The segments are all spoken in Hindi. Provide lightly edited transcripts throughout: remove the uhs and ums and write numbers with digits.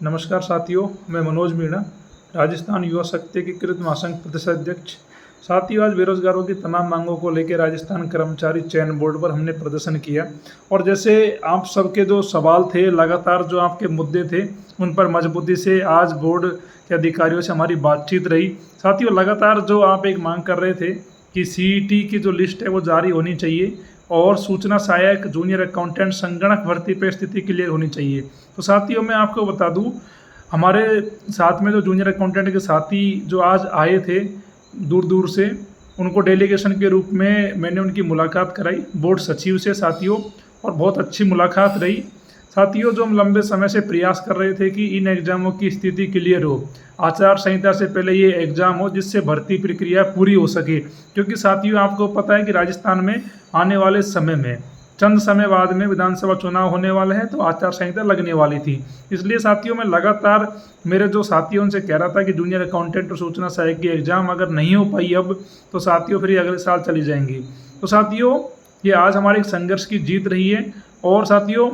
नमस्कार साथियों, मैं मनोज मीणा, राजस्थान युवा शक्ति के कृत महासंघ प्रदेश अध्यक्ष। साथियों, आज बेरोजगारों की तमाम मांगों को लेकर राजस्थान कर्मचारी चयन बोर्ड पर हमने प्रदर्शन किया और जैसे आप सबके जो सवाल थे, लगातार जो आपके मुद्दे थे, उन पर मजबूती से आज बोर्ड के अधिकारियों से हमारी बातचीत रही। साथियों, लगातार जो आप एक मांग कर रहे थे कि सीईटी की जो लिस्ट है वो जारी होनी चाहिए और सूचना सहायक, जूनियर अकाउंटेंट, संगणक भर्ती पे स्थिति क्लियर होनी चाहिए। तो साथियों, मैं आपको बता दूं, हमारे साथ में जो जूनियर अकाउंटेंट के साथी जो आज आए थे दूर दूर से, उनको डेलीगेशन के रूप में मैंने उनकी मुलाकात कराई बोर्ड सचिव से साथियों, और बहुत अच्छी मुलाकात रही। साथियों, जो हम लंबे समय से प्रयास कर रहे थे कि इन एग्ज़ामों की स्थिति क्लियर हो, आचार संहिता से पहले ये एग्ज़ाम हो जिससे भर्ती प्रक्रिया पूरी हो सके, क्योंकि साथियों आपको पता है कि राजस्थान में आने वाले समय में चंद समय बाद में विधानसभा चुनाव होने वाले हैं, तो आचार संहिता लगने वाली थी। इसलिए साथियों, मैं लगातार मेरे जो साथियों उनसे कह रहा था कि जूनियर अकाउंटेंट और सूचना सहायक की एग्ज़ाम अगर नहीं हो पाई अब, तो साथियों फिर ये अगले साल चली जाएंगी। तो साथियों, ये आज हमारे संघर्ष की जीत रही है। और साथियों,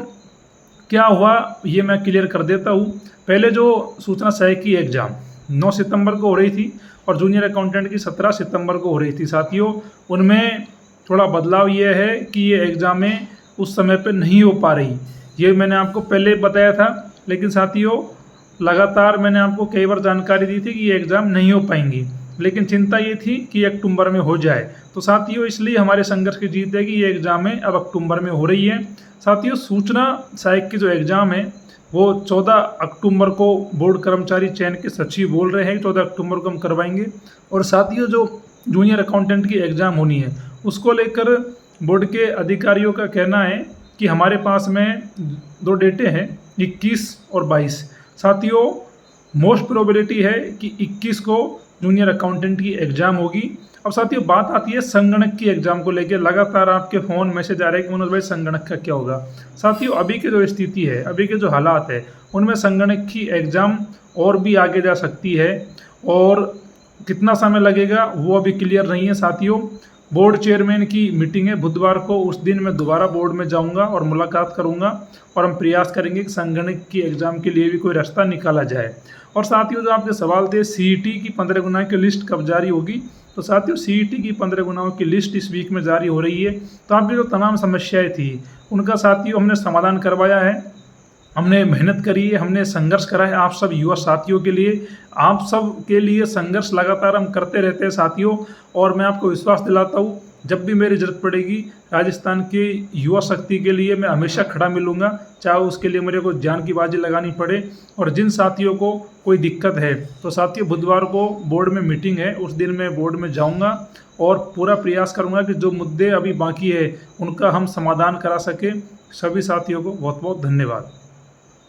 क्या हुआ ये मैं क्लियर कर देता हूँ। पहले जो सूचना सहायक की एग्ज़ाम 9 सितंबर को हो रही थी और जूनियर अकाउंटेंट की 17 सितंबर को हो रही थी। साथियों, उनमें थोड़ा बदलाव ये है कि ये एग्ज़ामें उस समय पे नहीं हो पा रही, ये मैंने आपको पहले बताया था। लेकिन साथियों, लगातार मैंने आपको कई बार जानकारी दी थी कि ये एग्ज़ाम नहीं हो पाएंगी, लेकिन चिंता ये थी कि अक्टूबर में हो जाए। तो साथियों, इसलिए हमारे संघर्ष की जीत है कि ये एग्ज़ामें अब अक्टूबर में हो रही है। साथियों, सूचना सहायक की जो एग्ज़ाम है वो 14 अक्टूबर को बोर्ड कर्मचारी चयन के सचिव बोल रहे हैं, 14 अक्टूबर को हम करवाएंगे। और साथियों, जो जूनियर अकाउंटेंट की एग्ज़ाम होनी है उसको लेकर बोर्ड के अधिकारियों का कहना है कि हमारे पास में दो डेटे हैं, 21 और 22। साथियों, मोस्ट प्रोबेबिलिटी है कि 21 को जूनियर अकाउंटेंट की एग्ज़ाम होगी। अब साथियों, बात आती है संगणक की एग्ज़ाम को लेकर। लगातार आपके फ़ोन मैसेज आ रहे हैं कि मनोज भाई संगणक का क्या होगा। साथियों, अभी की जो स्थिति है, अभी के जो हालात है, उनमें संगणक की एग्ज़ाम और भी आगे जा सकती है और कितना समय लगेगा वो अभी क्लियर नहीं है। साथियों, बोर्ड चेयरमैन की मीटिंग है बुधवार को, उस दिन मैं दोबारा बोर्ड में जाऊंगा और मुलाकात करूंगा और हम प्रयास करेंगे कि संगणक की एग्ज़ाम के लिए भी कोई रास्ता निकाला जाए। और साथियों, जो आपके सवाल थे सीईटी की 15 गुना की लिस्ट कब जारी होगी, तो साथियों सीईटी की 15 गुनाओं की लिस्ट इस वीक में जारी हो रही है। तो आपकी जो तमाम समस्याएं थी उनका साथियों हमने समाधान करवाया है। हमने मेहनत करी है, हमने संघर्ष करा है आप सब युवा साथियों के लिए। आप सब के लिए संघर्ष लगातार हम करते रहते हैं साथियों, और मैं आपको विश्वास दिलाता हूँ जब भी मेरी ज़रूरत पड़ेगी राजस्थान के युवा शक्ति के लिए मैं हमेशा खड़ा मिलूंगा, चाहे उसके लिए मेरे को जान की बाजी लगानी पड़े। और जिन साथियों को कोई दिक्कत है तो साथियों, बुधवार को बोर्ड में मीटिंग है, उस दिन मैं बोर्ड में जाऊंगा और पूरा प्रयास करूंगा कि जो मुद्दे अभी बाकी है उनका हम समाधान करा सके। सभी साथियों को बहुत बहुत धन्यवाद।